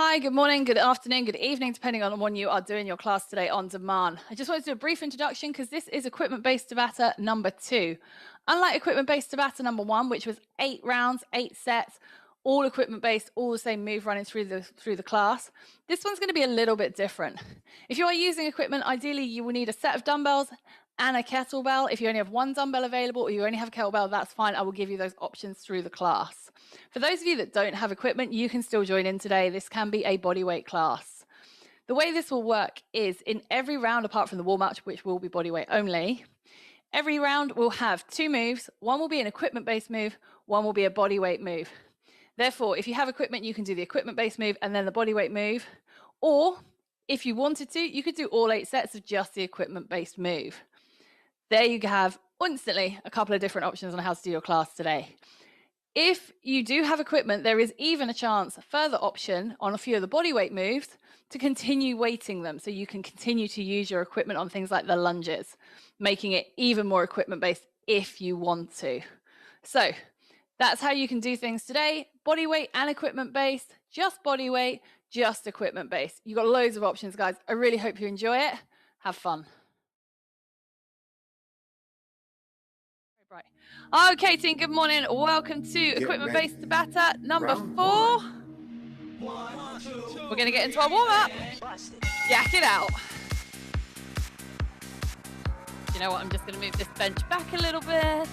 Hi, good morning, good afternoon, good evening, depending on when you are doing your class today on demand. I just wanted to do a brief introduction because this is equipment-based Tabata number 2. Unlike equipment-based Tabata number 1, which was 8 rounds, 8 sets, all equipment-based, all the same move running through the class, this one's going to be a little bit different. If you are using equipment, ideally you will need a set of dumbbells and a kettlebell. If you only have one dumbbell available or you only have a kettlebell, that's fine. I will give you those options through the class. For those of you that don't have equipment, you can still join in today. This can be a bodyweight class. The way this will work is in every round, apart from the warm-up, which will be bodyweight only, every round will have 2 moves. One will be an equipment-based move, one will be a bodyweight move. Therefore, if you have equipment, you can do the equipment-based move and then the bodyweight move. Or if you wanted to, you could do all 8 sets of just the equipment-based move. There you have instantly a couple of different options on how to do your class today. If you do have equipment, there is even a chance, a further option on a few of the bodyweight moves to continue weighting them. So you can continue to use your equipment on things like the lunges, making it even more equipment-based if you want to. So that's how you can do things today. Bodyweight and equipment-based, just bodyweight, just equipment-based. You've got loads of options, guys. I really hope you enjoy it. Have fun. Right. Okay, team, good morning. Welcome to equipment-based Tabata number 4. We're going to get into our warm-up. Jack it out. You know what? I'm just going to move this bench back a little bit.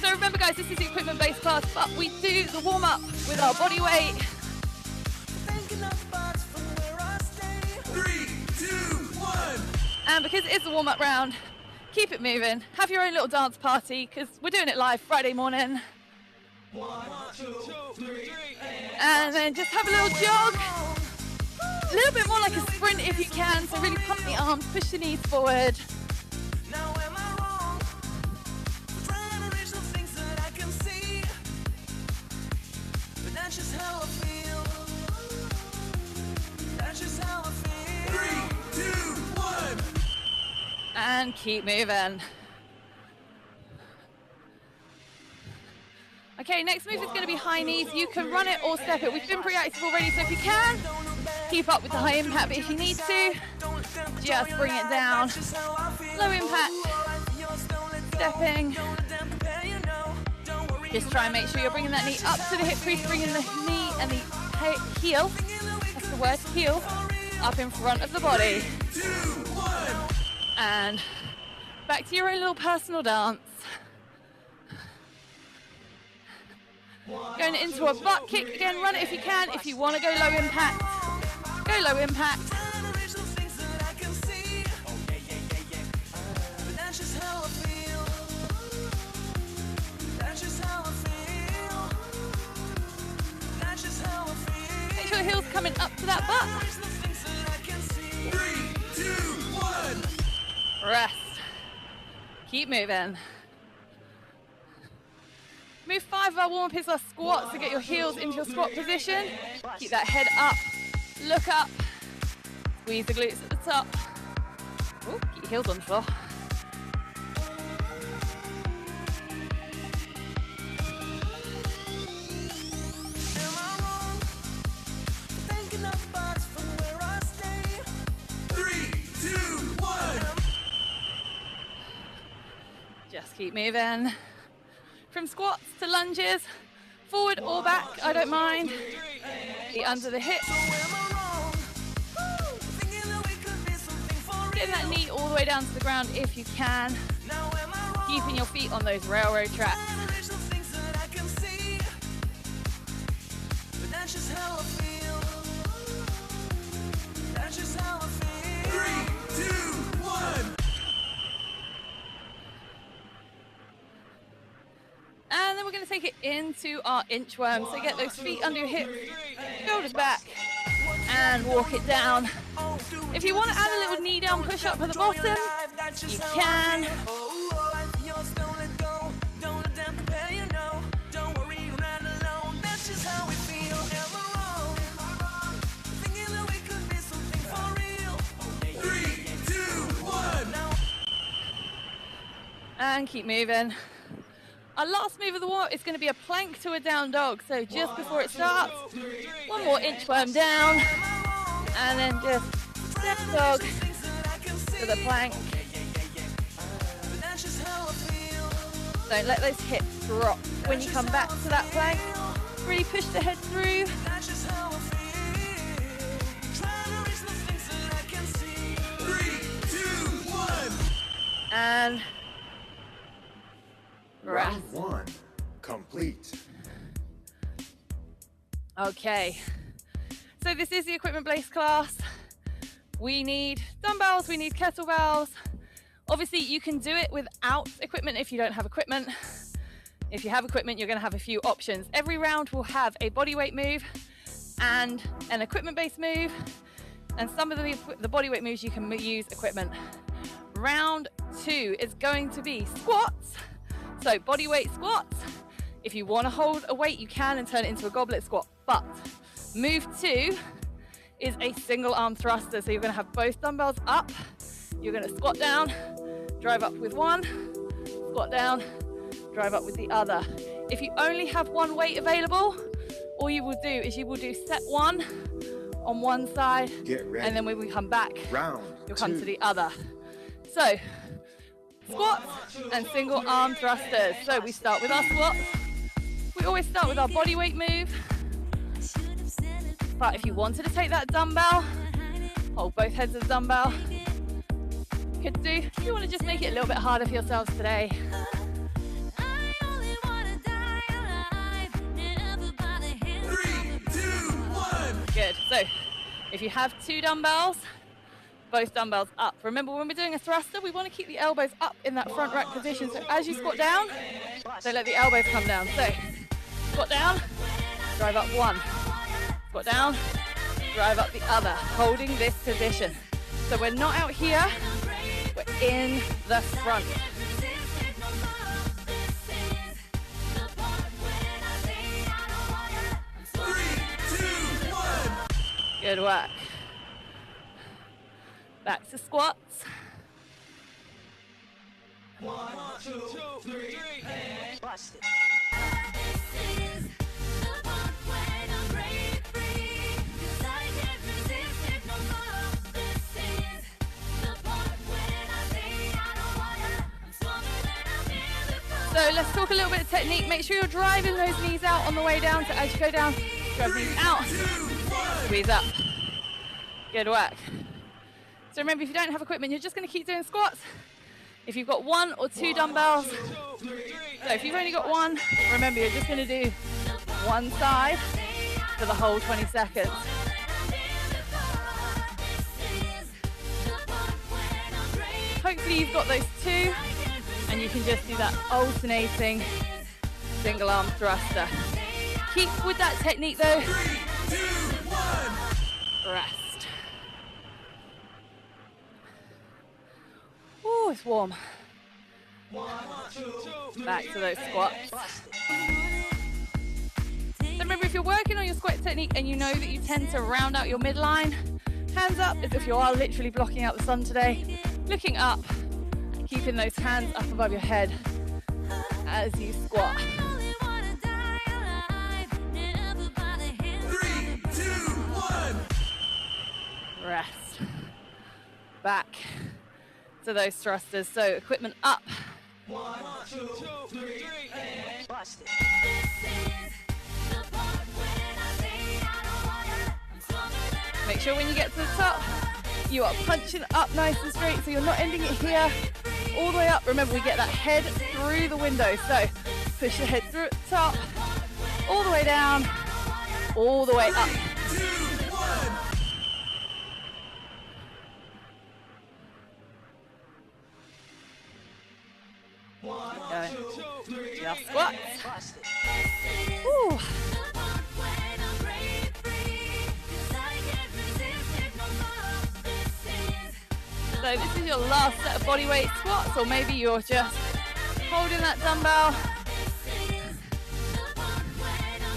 So remember, guys, this is the equipment-based class, but we do the warm-up with our body weight. 3, 2, 1. And because it's a warm-up round, keep it moving. Have your own little dance party, because we're doing it live Friday morning. 1, 2, 3, and then just have a little jog. A little bit more like a sprint if you can, so really pump the arms, push the knees forward. Now am I wrong for trying to reach the things that I can see? But that's just how I feel. That's just how I feel. 3, 2, 1. And keep moving. Okay, next move is going to be high knees. You can run it or step it. We've been pretty active already, so if you can, keep up with the high impact, but if you need to, just bring it down. Low impact, stepping. Just try and make sure you're bringing that knee up to the hip crease, bringing the knee and the heel, that's the word, heel, up in front of the body. And back to your own little personal dance. Going into a butt kick again, run it if you can. If you want to go low impact, go low impact. Make sure the heel's coming up to that butt. 3, 2, 1. Rest. Keep moving. Move 5 of our warm-up is our squats to get your heels into your squat position. Keep that head up, look up, squeeze the glutes at the top. Ooh, keep your heels on the floor. Am I wrong for thinking of us from where I stay? 3, 2, 1. Just keep moving. From squats to lunges, forward or back, I don't mind. Feet under the hips. Getting that knee all the way down to the ground if you can. Keeping your feet on those railroad tracks. 3, 2, 1. And then we're going to take it into our inchworm. So get those feet under your hips, shoulders back, and walk it down. If you want to add a little knee down push up at the bottom, you can. And keep moving. Our last move of the warm-up is going to be a plank to a down dog. So just before it starts, one more inchworm down, and then just down dog to the plank. Don't let those hips drop when you come back to that plank. Really push the head through. And rest. Round 1 complete. Okay, so this is the equipment-based class. We need dumbbells, we need kettlebells. Obviously, you can do it without equipment if you don't have equipment. If you have equipment, you're going to have a few options. Every round will have a bodyweight move and an equipment-based move. And some of the bodyweight moves you can use equipment. Round 2 is going to be squats. So bodyweight squats. If you want to hold a weight, you can and turn it into a goblet squat. But move 2 is a single arm thruster. So you're going to have both dumbbells up. You're going to squat down, drive up with one, squat down, drive up with the other. If you only have one weight available, all you will do is you will do set 1 on one side, Get ready. and then when we come back, Round you'll come 2. to the other. So, squats and single arm thrusters. So we start with our squats. We always start with our body weight move. But if you wanted to take that dumbbell, hold both heads of the dumbbell. You could do, if you want to just make it a little bit harder for yourselves today. Good. So if you have 2 dumbbells, both dumbbells up. Remember, when we're doing a thruster, we want to keep the elbows up in that front rack position. So as you squat down, don't let the elbows come down. So squat down, drive up one. Squat down, drive up the other, holding this position. So we're not out here, we're in the front. Good work. Back to squats. 1, 2, 3, and bust it. So let's talk a little bit of technique. Make sure you're driving those knees out on the way down. So as you go down, drive knees out, squeeze up. Good work. So remember, if you don't have equipment, you're just going to keep doing squats. If you've got 1 or 2 dumbbells, so if you've only got 1, remember you're just going to do one side for the whole 20 seconds. Hopefully you've got those 2, and you can just do that alternating single arm thruster. Keep with that technique though. 3, 2, 1. Rest. Oh, it's warm. 1, 2, 3, Back to those squats. So remember, if you're working on your squat technique and you know that you tend to round out your midline, hands up as if you are literally blocking out the sun today. Looking up, keeping those hands up above your head as you squat. 3, 2, 1. Rest. Back to those thrusters. So equipment up. 1, 2, 3, and bust it. Make sure when you get to the top, you are punching up nice and straight, so you're not ending it here all the way up. Remember, we get that head through the window. So push the head through at the top, all the way down, all the way up. 2, 1. Going. Just squats. Bust it. Ooh. So this is your last set of bodyweight squats, or maybe you're just holding that dumbbell.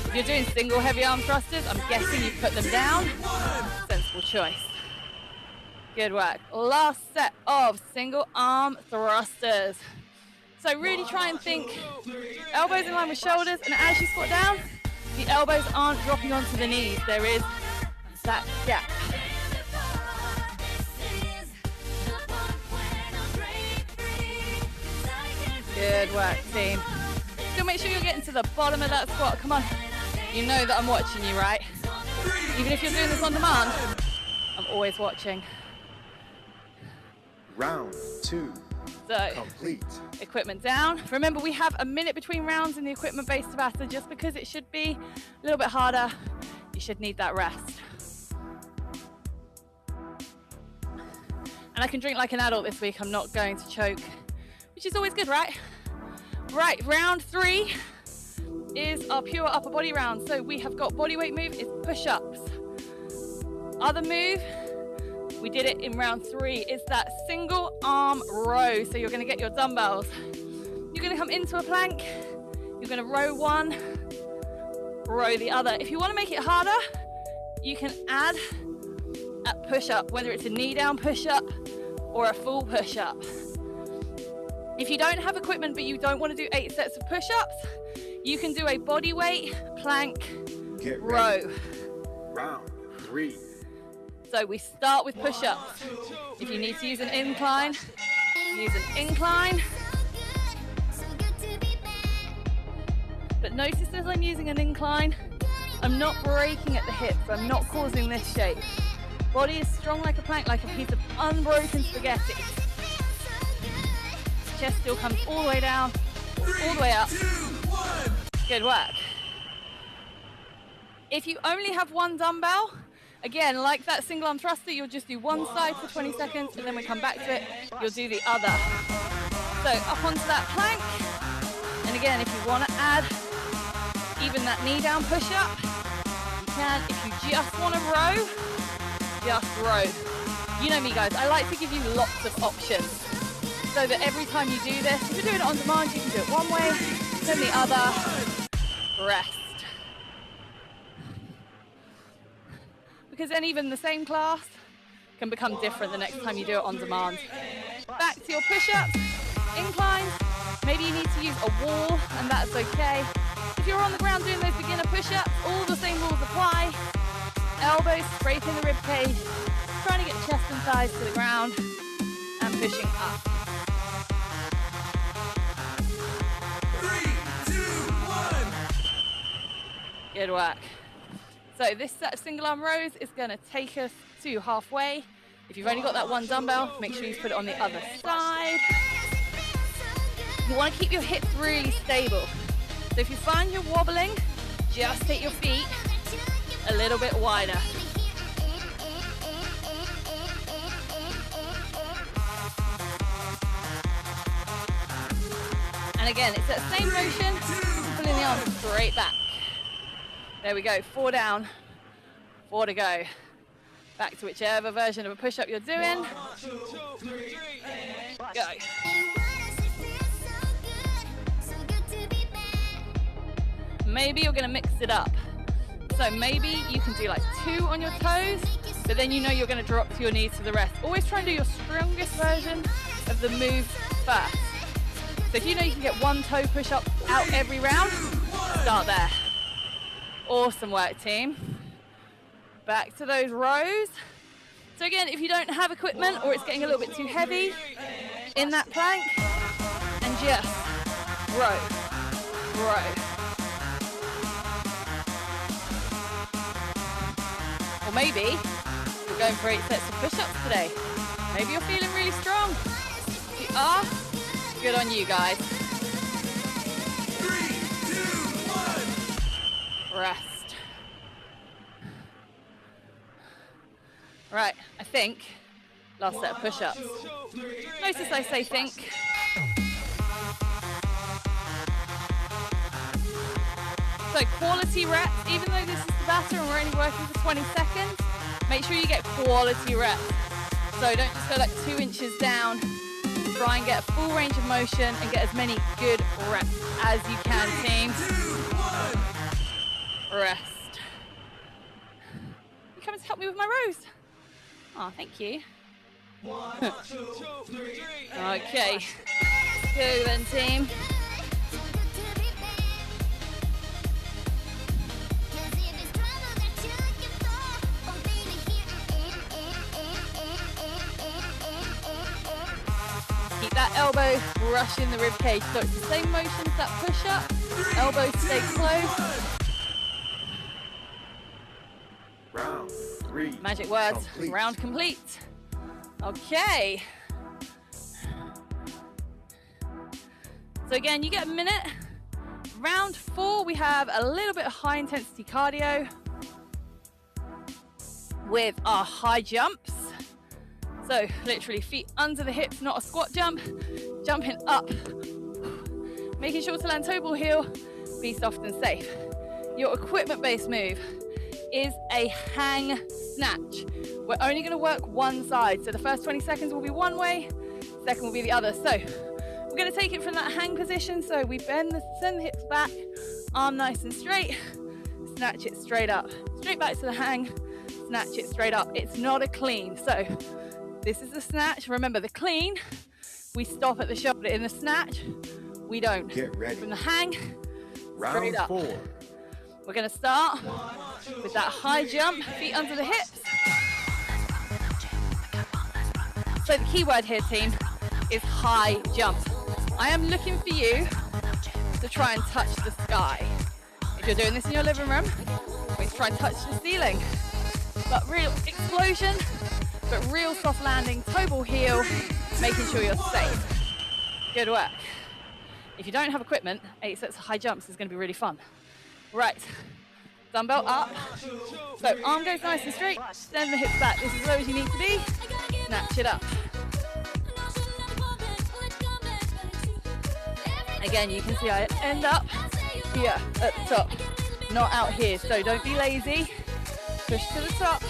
If you're doing single heavy arm thrusters, I'm guessing you put them down. Sensible choice. Good work. Last set of single arm thrusters. So really try and think elbows in line with shoulders, and as you squat down, the elbows aren't dropping onto the knees. There is that gap. Good work, team. Still make sure you're getting to the bottom of that squat. Come on. You know that I'm watching you, right? Even if you're doing this on demand, I'm always watching. Round 2. So, Complete. equipment down. Remember, we have a minute between rounds in the equipment-based Tabata. Just because it should be a little bit harder, you should need that rest. And I can drink like an adult this week. I'm not going to choke, which is always good, right? Right, round 3 is our pure upper body round. So we have got body weight move is push-ups. Other move, we did it in round 3, is that single arm row. So you're gonna get your dumbbells. You're gonna come into a plank, you're gonna row one, row the other. If you wanna make it harder, you can add a push-up, whether it's a knee down push-up or a full push-up. If you don't have equipment but you don't want to do 8 sets of push-ups, you can do a body weight plank Get row. ready. Round 3. So we start with push-ups. If you need to use an incline, use an incline. But notice as I'm using an incline, I'm not breaking at the hips. I'm not causing this shape. Body is strong like a plank, like a piece of unbroken spaghetti. Chest still comes all the way down, all the way up. Good work. If you only have one dumbbell, again, like that single arm thruster, you'll just do one side for 20 seconds and then we come back to it, you'll do the other. So up onto that plank. And again, if you want to add even that knee down push up, you can. If you just want to row, just row. You know me guys, I like to give you lots of options so that every time you do this, if you're doing it on demand, you can do it one way, then the other, rest. Because then even the same class can become different the next time you do it on demand. Back to your push-ups, inclines, maybe you need to use a wall and that's okay. If you're on the ground doing those beginner push-ups, all the same rules apply. Elbows scraping the rib cage, trying to get chest and thighs to the ground and pushing up. 3, 2, 1. Good work. So this set of single arm rows is going to take us to halfway. If you've only got that one dumbbell, make sure you put it on the other side. You want to keep your hips really stable. So if you find you're wobbling, just take your feet a little bit wider. And again, it's that same motion, pulling the arms straight back. There we go, 4 down, 4 to go. Back to whichever version of a push-up you're doing. 1, 2, 3, Go. Maybe you're gonna mix it up. So maybe you can do like 2 on your toes, but then you know you're gonna drop to your knees for the rest. Always try and do your strongest version of the move first. So if you know you can get 1 toe push-up out every round, start there. Awesome work, team. Back to those rows. So again, if you don't have equipment or it's getting a little bit too heavy, in that plank, and just row, row. Or maybe you're going for 8 sets of push-ups today. Maybe you're feeling really strong. If you are, good on you guys. 3, 2, 1. Rest. Right, I think, last set of push-ups. Notice I say think. So quality reps, even though this is Tabata and we're only working for 20 seconds, make sure you get quality reps. So don't just go like 2 inches down. Try and get a full range of motion and get as many good reps as you can, team. 2, 1. Rest. You coming to help me with my rows? Oh, thank you. 1, 2, 3. Okay. Go then, team. Keep that elbow brushing the rib cage. So it's the same motion as that push up. Elbow stay close. Round 3. Magic words. Complete. Round complete. Okay. So again, you get a minute. Round 4, we have a little bit of high intensity cardio with our high jumps. So literally feet under the hips, not a squat jump, jumping up, making sure to land toe ball heel, be soft and safe. Your equipment-based move is a hang snatch. We're only gonna work one side. So the first 20 seconds will be one way, second will be the other. So we're gonna take it from that hang position. So we send the hips back, arm nice and straight, snatch it straight up, straight back to the hang, snatch it straight up. It's not a clean. So this is the snatch. Remember the clean, we stop at the shoulder. In the snatch, we don't. Get ready. From the hang, Round straight up. 4. We're gonna start with that high jump, feet under the hips. So the key word here, team, is high jump. I am looking for you to try and touch the sky. If you're doing this in your living room, we try and touch the ceiling. But real explosion, but real soft landing, toe ball heel, making sure you're safe. Good work. If you don't have equipment, 8 sets of high jumps is gonna be really fun. Right, dumbbell up. So arm goes nice and straight, send the hips back. This is as low as you need to be. Snatch it up. Again, you can see I end up here at the top, not out here. So don't be lazy. Push to the top.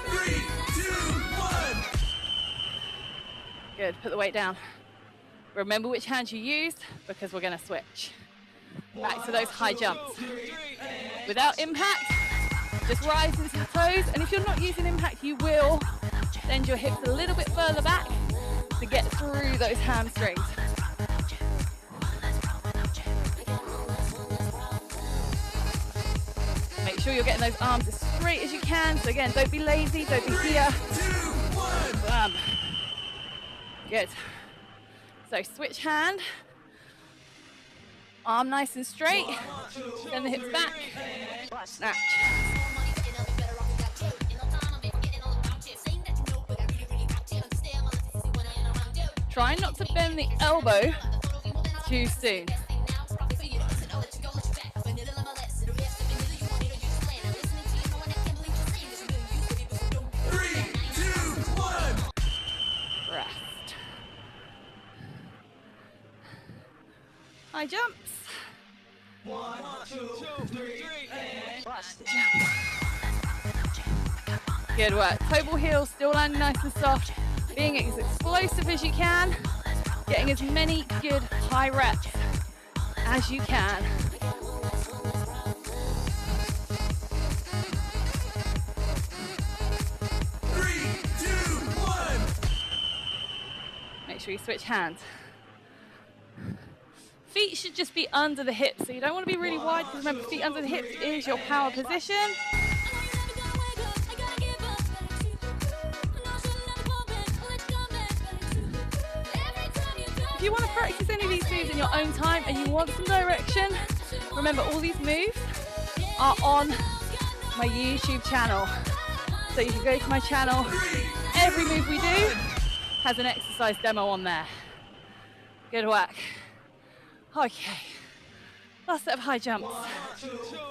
3, 2, 1. Good, put the weight down. Remember which hand you used because we're gonna switch. Back to those high jumps. Without impact, just rise into the toes. And if you're not using impact, you will bend your hips a little bit further back to get through those hamstrings. Make sure you're getting those arms as straight as you can. So again, don't be lazy, don't be here. 2, 1. Bam. Good. So switch hand. Arm nice and straight. Send the hips back. Snatch. Try not to bend the elbow too soon. 3, 2, 1. Rest. High jumps. 1, 2, 3, and Good work. Toe ball heel, still landing nice and soft. Being as explosive as you can. Getting as many good high reps as you can. Make sure you switch hands. Feet should just be under the hips, so you don't want to be really wide, because remember, feet under the hips is your power position. If you want to practice any of these moves in your own time and you want some direction, remember all these moves are on my YouTube channel. So you can go to my channel. Every move we do has an exercise demo on there. Good work. Okay, last set of high jumps. 1, 2,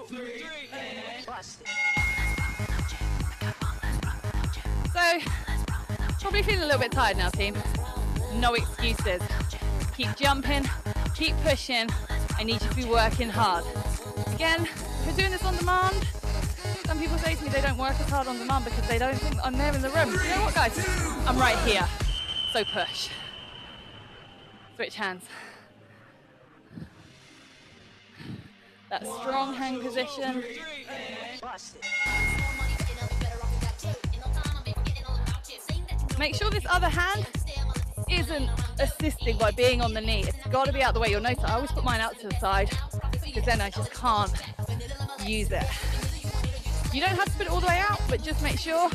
3, and So, probably feeling a little bit tired now, team. No excuses. Keep jumping, keep pushing. I need you to be working hard. Again, if you're doing this on demand, some people say to me they don't work as hard on demand because they don't think I'm there in the room. You know what, guys? I'm right here. So push. Switch hands. That strong hang position. Make sure this other hand isn't assisting by being on the knee. It's got to be out the way. You'll notice I always put mine out to the side because then I just can't use it. You don't have to put it all the way out, but just make sure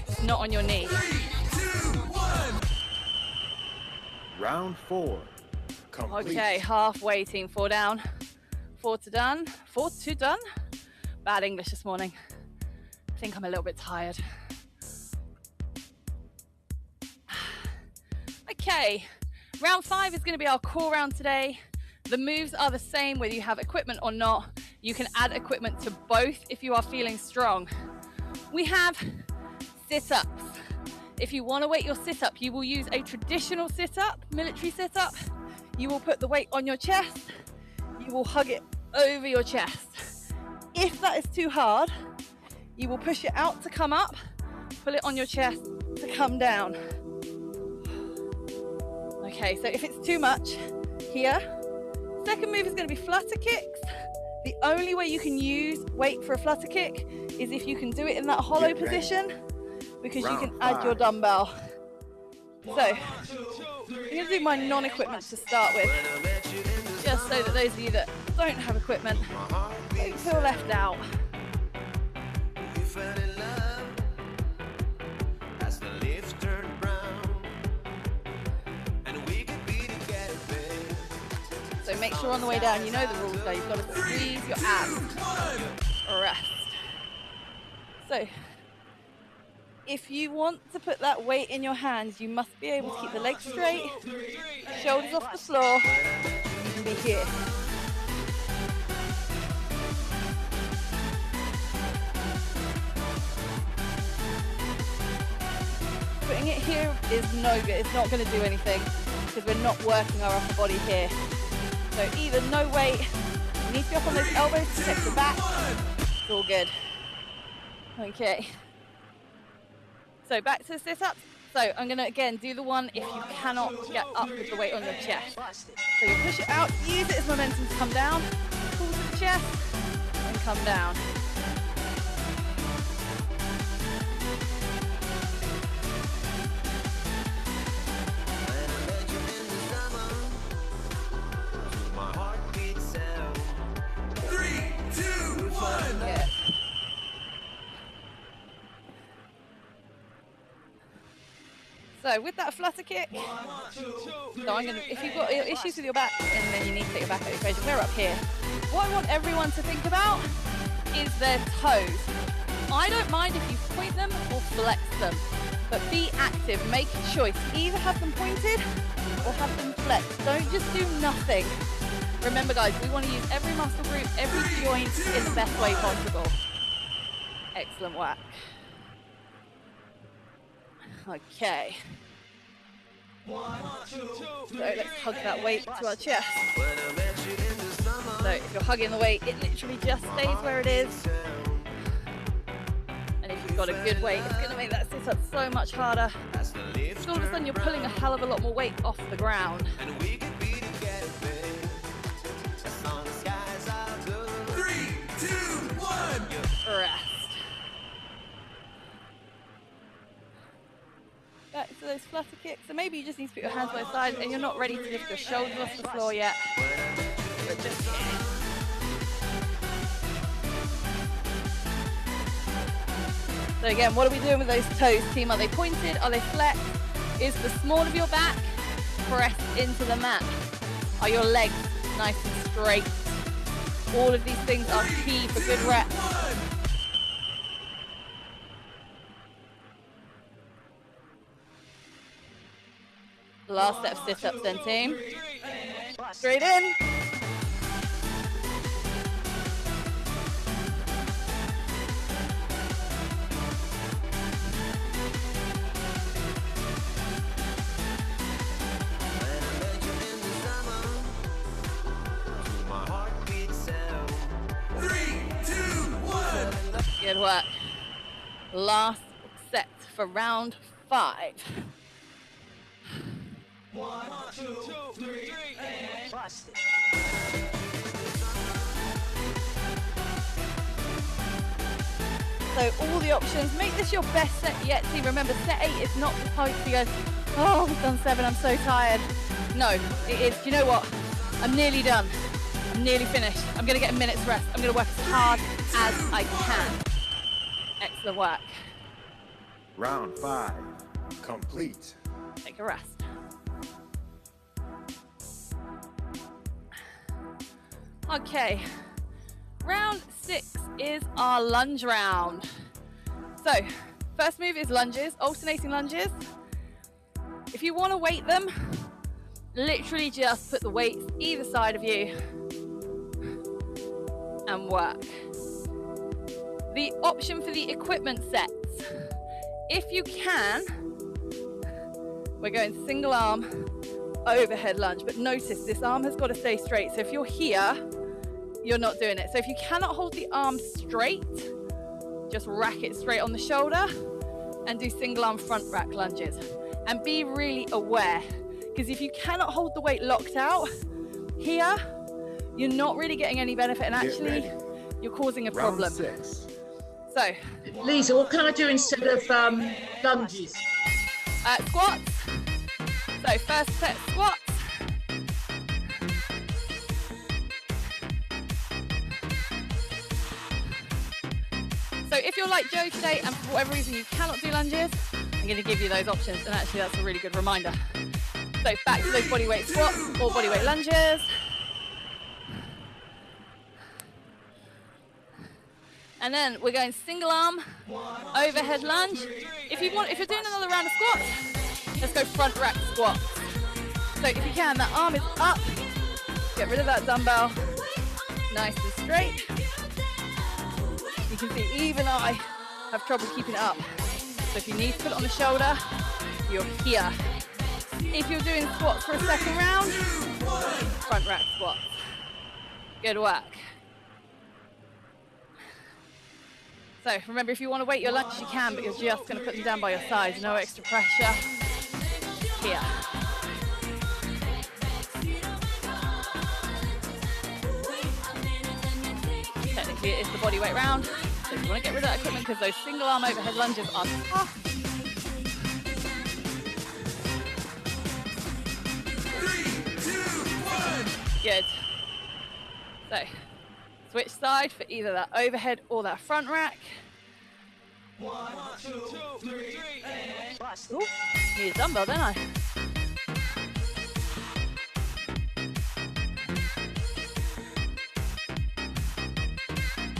it's not on your knee. 3, 2, 1. Round 4. Complete. Okay, halfway team, 4 down, 4 to done, 4 to done. Bad English this morning. I think I'm a little bit tired. Okay, round 5 is going to be our core round today. The moves are the same whether you have equipment or not. You can add equipment to both if you are feeling strong. We have sit-ups. If you want to weight your sit-up, you will use a traditional sit-up, military sit-up. You will put the weight on your chest. You will hug it over your chest. If that is too hard, you will push it out to come up, pull it on your chest to come down. Okay, so if it's too much here, second move is going to be flutter kicks. The only way you can use weight for a flutter kick is if you can do it in that hollow position, because you can add your dumbbell. So, I'm going to do my non-equipment to start with, just so that those of you that don't have equipment don't feel left out. You fell in love as the leaves turn brown, and we could be together, babe. So make sure on the way down, you know the rules though, you've got to squeeze your abs. Rest. So, if you want to put that weight in your hands, you must be able to keep the legs straight, shoulders off the floor. You can be here. Putting it here is no good. It's not going to do anything because we're not working our upper body here. So either no weight, you need to be up on those elbows to protect your back. It's all good. Okay. So back to the sit-ups. So I'm going to again do the one if you cannot get up with the weight on your chest. So you push it out, use it as momentum to come down, pull to the chest, and come down. My heart beats out. 3, 2, 1. Yeah. So with that flutter kick, so I'm gonna, if you've got issues with your back and then you need to take your back out of the equation, we're up here. What I want everyone to think about is their toes. I don't mind if you point them or flex them, but be active, make a choice. Either have them pointed or have them flexed. Don't just do nothing. Remember guys, we want to use every muscle group, every joint in the best way possible. Excellent work. Okay. So let's hug that weight to our chest. So if you're hugging the weight, it literally just stays where it is. And if you've got a good weight, it's going to make that sit up so much harder. So all of a sudden you're pulling a hell of a lot more weight off the ground. 3, 2, 1. Rest. Back to those flutter kicks. So maybe you just need to put your hands by your side and you're not ready to lift your shoulders off the floor yet. But just here. So again, what are we doing with those toes, team? Are they pointed? Are they flexed? Is the small of your back pressed into the mat? Are your legs nice and straight? All of these things are key for good reps. Last set of sit-ups then, team. Straight in. My heart beats out. 3, 2, 1. Good work. Last set for round 5. 1, 2, 3, and bust it. So So all the options, make this your best set yet, team. Remember, set 8 is not the type to go, oh, we've done 7, I'm so tired. No, it is, you know what? I'm nearly done. I'm nearly finished. I'm gonna get a minute's rest. I'm gonna work as hard as I can. Excellent work. Round 5, complete. Take a rest. Okay, round 6 is our lunge round. So, first move is lunges, alternating lunges. If you want to weight them, literally just put the weights either side of you and work. The option for the equipment sets, if you can, we're going single arm overhead lunge, but notice this arm has got to stay straight. So if you're here, you're not doing it. So if you cannot hold the arm straight, just rack it straight on the shoulder and do single arm front rack lunges. And be really aware, because if you cannot hold the weight locked out here, you're not really getting any benefit, and actually you're causing a problem. Round 6. So, Lisa, what can I do instead of lunges? Squats. So first set squats. So if you're like Joe today and for whatever reason you cannot do lunges, I'm going to give you those options, and actually that's a really good reminder. So back to those bodyweight squats or bodyweight lunges. And then we're going single arm overhead lunge. If you're doing another round of squats, let's go front rack squats. So if you can, that arm is up. Get rid of that dumbbell. Nice and straight. You can see even I have trouble keeping it up. So if you need to put it on the shoulder, you're here. If you're doing squats for a second round, front rack squats. Good work. So remember, if you want to weight your lunge, you can, but you're just going to put them down by your sides. No extra pressure. Here. Technically, it is the body weight round. So if you want to get rid of that equipment, because those single arm overhead lunges are tough. 3, 2, 1. Good. So, switch side for either that overhead or that front rack. 1, 2, 3, and Ooh, need a dumbbell, don't I?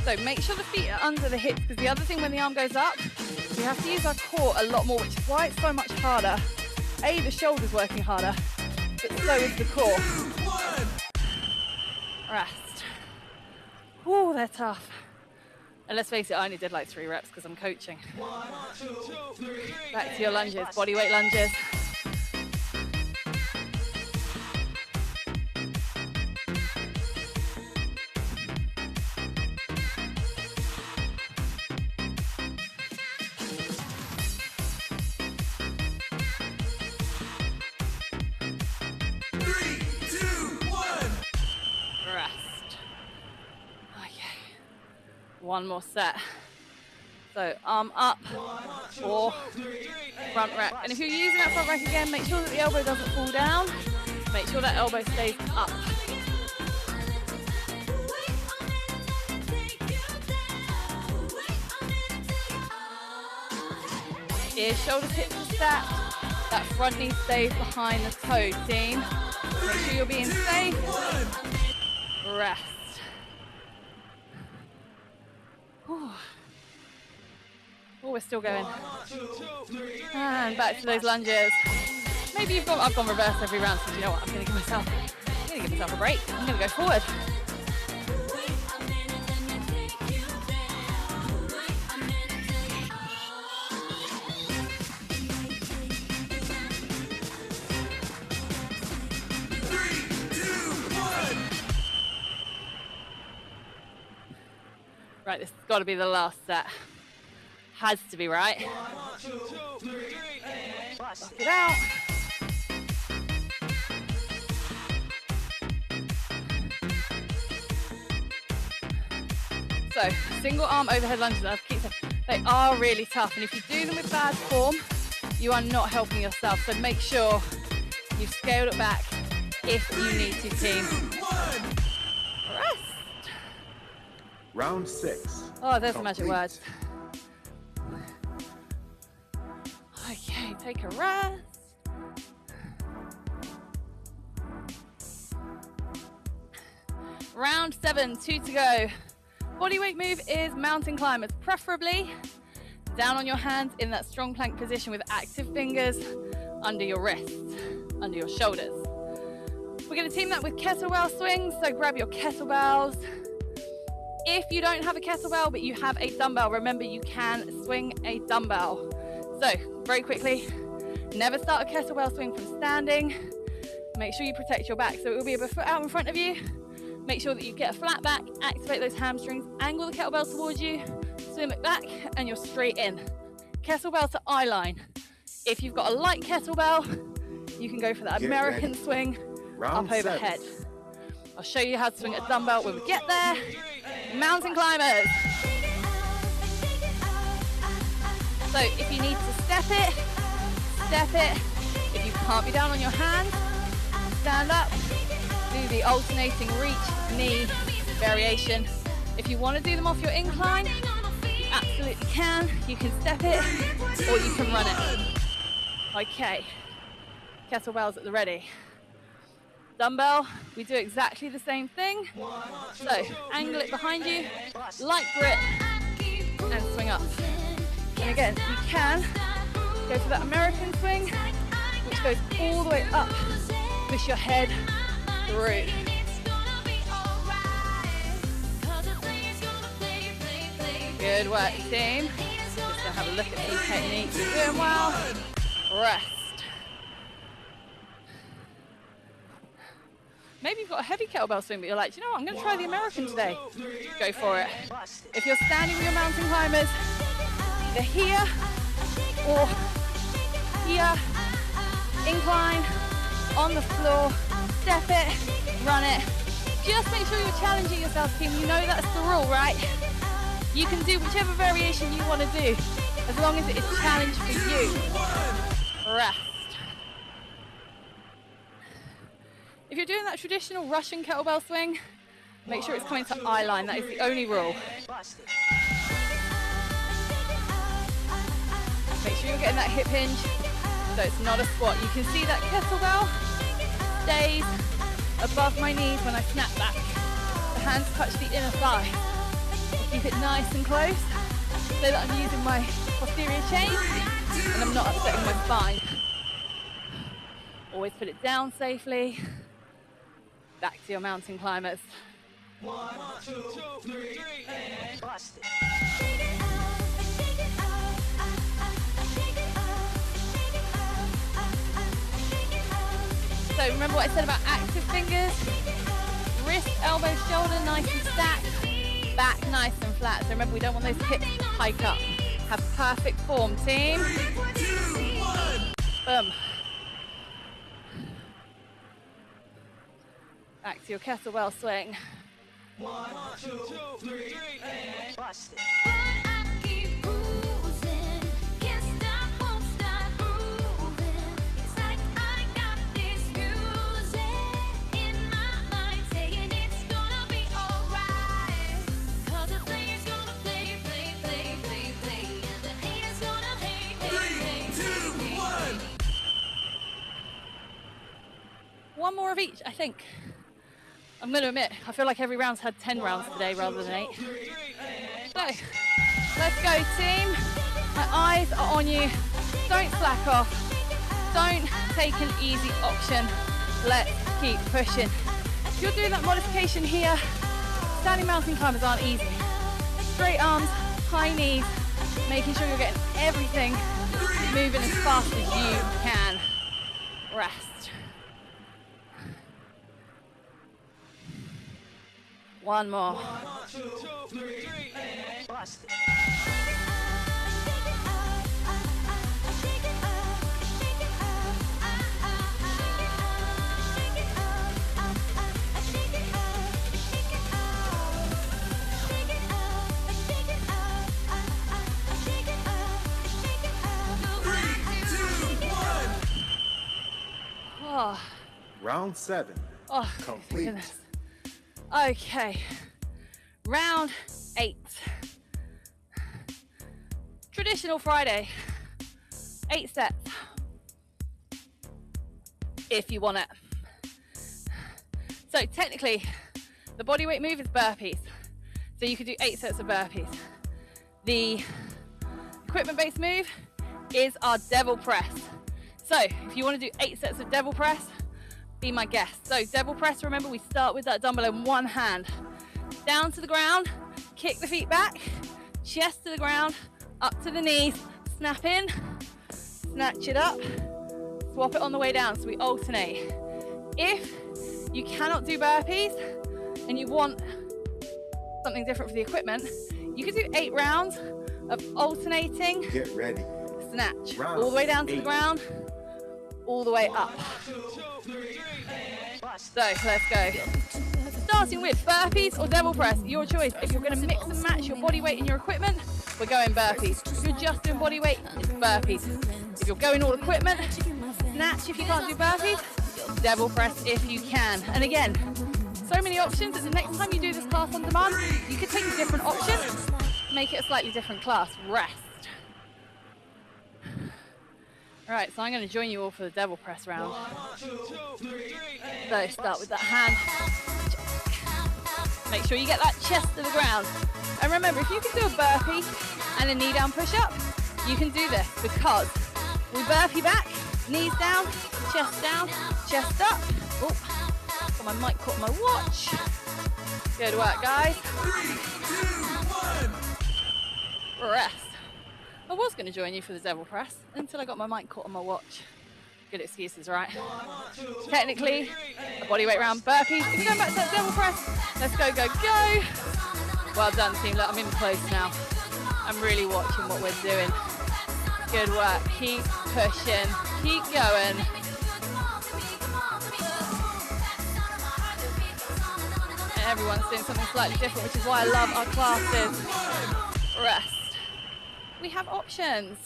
So make sure the feet are under the hips, because the other thing when the arm goes up, we have to use our core a lot more, which is why it's so much harder. A, the shoulder's working harder, but so is the core. Rest. Ooh, they're tough. And let's face it, I only did like 3 reps because I'm coaching. 1, 2, 3. Back to your lunges, body weight lunges. One more set. So arm up or front rack. And if you're using that front rack again, make sure that the elbow doesn't fall down. Make sure that elbow stays up. Ears, shoulders, hips are stacked. That front knee stays behind the toe, team. Make sure you're being safe. Rest. Oh, we're still going. And back to those lunges. Maybe I've gone reverse every round, so you know what, I'm gonna give myself a break. I'm gonna go forward. Right, this has got to be the last set. Has to be, right? 1, 2, 3, and Bust it out. So, single arm overhead lunges. I keep saying, They are really tough, and if you do them with bad form, you are not helping yourself. So make sure you've scaled it back if you need to, team. Rest. Round 6. Oh, there's the magic Complete. words. Okay, take a rest. Round 7, 2 to go. Bodyweight move is mountain climbers, preferably down on your hands in that strong plank position with active fingers under your wrists, under your shoulders. We're going to team that with kettlebell swings, so grab your kettlebells. If you don't have a kettlebell but you have a dumbbell, remember you can swing a dumbbell. So very quickly, never start a kettlebell swing from standing. Make sure you protect your back, so it will be a foot out in front of you. Make sure that you get a flat back, activate those hamstrings, angle the kettlebell towards you, swim it back, and you're straight in. Kettlebell to eye line. If you've got a light kettlebell, you can go for that American swing Round up overhead. 7. I'll show you how to swing a dumbbell when we get there. Mountain climbers. So if you need to step it, step it. If you can't be down on your hands, stand up. Do the alternating reach knee variation. If you want to do them off your incline, you absolutely can. You can step it or you can run it. Okay, kettlebells at the ready. Dumbbell, we do exactly the same thing. So angle it behind you, light grip, and swing up. And again, you can go for that American swing, which goes all the way up, push your head through. Good work, team. Just gonna have a look at these techniques. You're doing well. Rest. Maybe you've got a heavy kettlebell swing, but you're like, you know what, I'm gonna try the American today. Go for it. If you're standing with your mountain climbers, either here or here, incline, on the floor, step it, run it. Just make sure you're challenging yourself, team. You know that's the rule, right? You can do whichever variation you want to do, as long as it is a challenge for you. Rest. If you're doing that traditional Russian kettlebell swing, make sure it's coming to eye line. That is the only rule. Make sure you're getting that hip hinge, so it's not a squat. You can see that kettlebell stays above my knees when I snap back. The hands touch the inner thigh. I keep it nice and close so that I'm using my posterior chain and I'm not upsetting my spine. Always put it down safely. Back to your mountain climbers. 1, 2, 3, and bust it. So remember what I said about active fingers? Wrist, elbow, shoulder, nice and stacked. Back nice and flat. So remember, we don't want those hips to hike up. Have perfect form, team. 3, 2, 1. Boom. Back to your kettlebell swing. 1, 2, 3, and bust it. One more of each, I think. I'm going to admit, I feel like every round's had 10 rounds today rather than 8. So, let's go, team. My eyes are on you. Don't slack off. Don't take an easy option. Let's keep pushing. If you're doing that modification here, standing mountain climbers aren't easy. Straight arms, high knees, making sure you're getting everything moving as fast as you can. Rest. One more. 1, 2, 3, and bust it. Round 7. Oh, Complete. goodness. Okay. Round 8. Traditional Friday. 8 sets. If you want it. So technically, the bodyweight move is burpees. So you could do 8 sets of burpees. The equipment-based move is our devil press. So if you want to do 8 sets of devil press, be my guest. So devil press, remember we start with that dumbbell in one hand. Down to the ground, kick the feet back, chest to the ground, up to the knees, snap in, snatch it up, swap it on the way down, so we alternate. If you cannot do burpees and you want something different for the equipment, you could do 8 rounds of alternating. Get ready. Snatch. Round All the way down to 8. the ground, all the way up. So let's go. Starting with burpees or devil press, your choice. If you're going to mix and match your body weight and your equipment, we're going burpees. If you're just doing body weight, it's burpees. If you're going all equipment, snatch if you can't do burpees, devil press if you can. And again, so many options that the next time you do this class on demand, you could take a different option, make it a slightly different class. Rest. All right, so I'm going to join you all for the devil press round. So start with that hand. Make sure you get that chest to the ground. And remember, if you can do a burpee and a knee down push-up, you can do this because we burpee back, knees down, chest up. Oh, got my mic caught on my watch. Good work, guys. 3, 2, 1. Rest. I was going to join you for the devil press until I got my mic caught on my watch. Good excuses, right? Technically, a bodyweight round burpees. If you're going back to that devil press, let's go, go, go. Well done, team. Look, I'm in close now. I'm really watching what we're doing. Good work. Keep pushing. Keep going. And everyone's doing something slightly different, which is why I love our classes. Rest. We have options.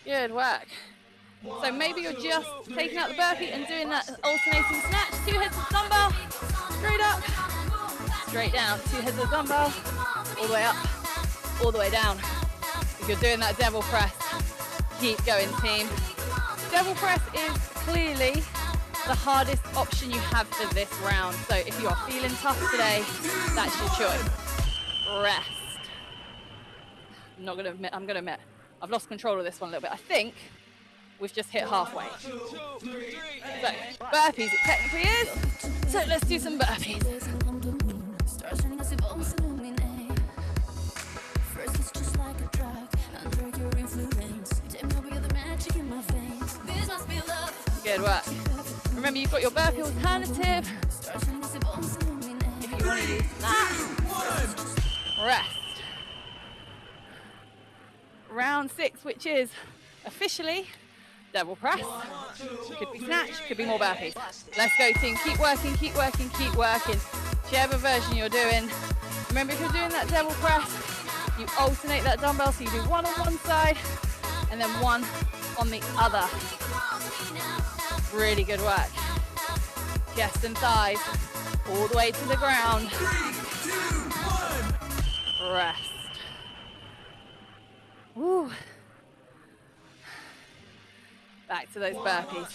Good work. So maybe you're just taking out the burpee and doing that alternating snatch. 2 heads of dumbbell, straight up, straight down. 2 heads of dumbbell, all the way up, all the way down. If you're doing that devil press, keep going, team. Devil press is clearly the hardest option you have for this round. So if you are feeling tough today, that's your choice. Rest. I'm going to admit, I've lost control of this one a little bit. I think we've just hit halfway. So, burpees it technically is. So let's do some burpees. Good work. Remember, you've got your burpee alternative. If you want to use that. Rest. Round 6, which is officially devil press. Could be snatch, could be more burpees. Let's go, team. Keep working, keep working, keep working. Whichever version you're doing. Remember, if you're doing that devil press, you alternate that dumbbell, so you do one on one side and then one on the other. Really good work. Chest and thighs, all the way to the ground. 3, 2, 1. Rest. Woo. Back to those burpees.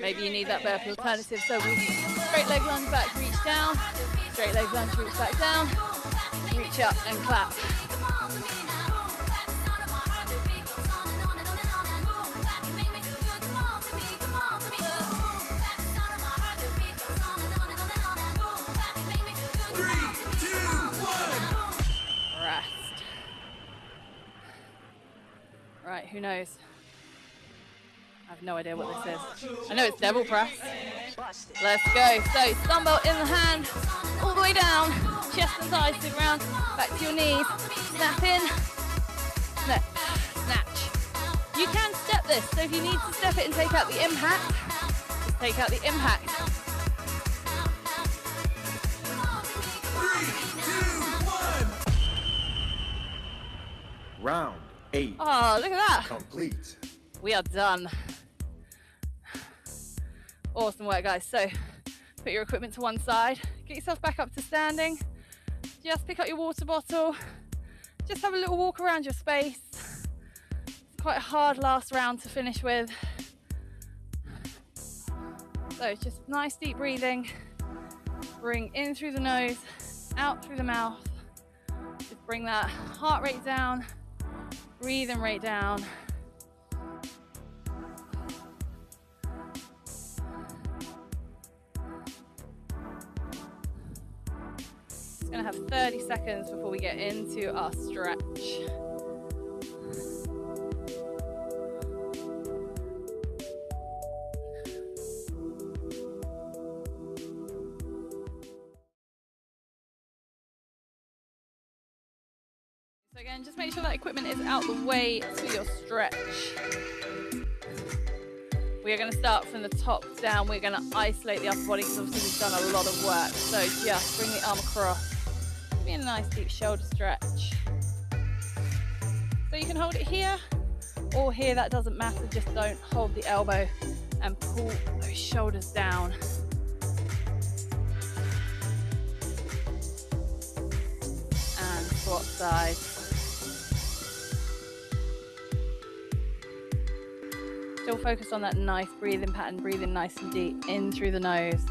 Maybe you need that burpee alternative. So we straight leg lunge back, reach down. Straight leg lunge, reach back down. Reach up and clap. Right, who knows? I have no idea what this is. I know it's devil press. Let's go. So, dumbbell in the hand, all the way down, chest and thighs to the ground, back to your knees, snap in, snap, snatch. You can step this, so if you need to step it and take out the impact, just take out the impact. 3, 2, 1. Round 8. Oh, look at that. Complete. We are done. Awesome work, guys. So put your equipment to one side, get yourself back up to standing, just pick up your water bottle, just have a little walk around your space. It's quite a hard last round to finish with. So just nice deep breathing, bring in through the nose, out through the mouth. Just bring that heart rate down, breathing rate down. Gonna have 30 seconds before we get into our stretch. So again, just make sure that equipment is out the way to your stretch. We are going to start from the top down. We're going to isolate the upper body because obviously we've done a lot of work. So just bring the arm across. Give me a nice deep shoulder stretch. So you can hold it here or here, that doesn't matter. Just don't hold the elbow and pull those shoulders down. And swap sides. Still focus on that nice breathing pattern, breathing nice and deep in through the nose,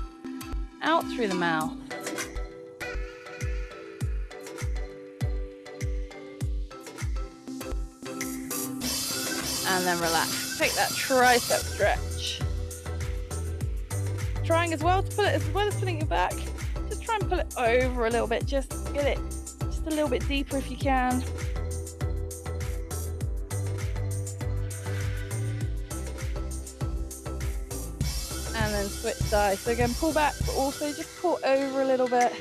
out through the mouth. And then relax. Take that tricep stretch. Trying as well to pull it, as well as putting it back, just try and pull it over a little bit. Just get it just a little bit deeper if you can. And then switch sides. So again, pull back, but also just pull over a little bit.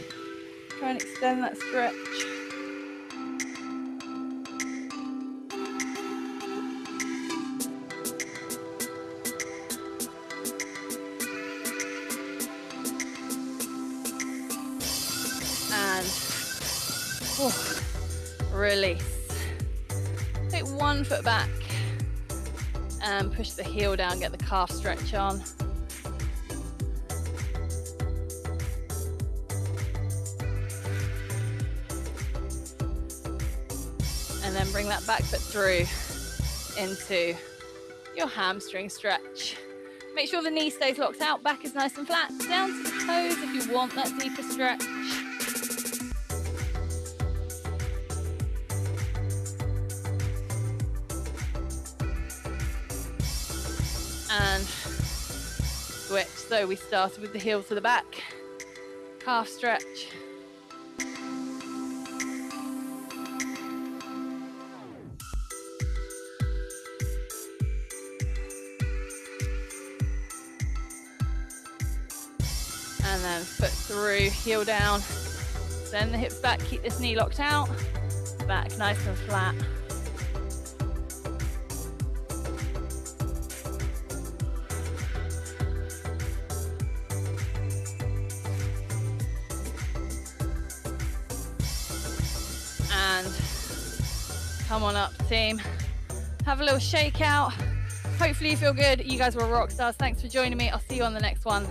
Try and extend that stretch. And release. Take 1 foot back and push the heel down, get the calf stretch on. And then bring that back foot through into your hamstring stretch. Make sure the knee stays locked out, back is nice and flat, down to the toes if you want that deeper stretch. And switch. So we started with the heel to the back, calf stretch. And then foot through, heel down, send the hips back, keep this knee locked out, back nice and flat. And come on up, team. Have a little shake out. Hopefully you feel good. You guys were rock stars. Thanks for joining me. I'll see you on the next one.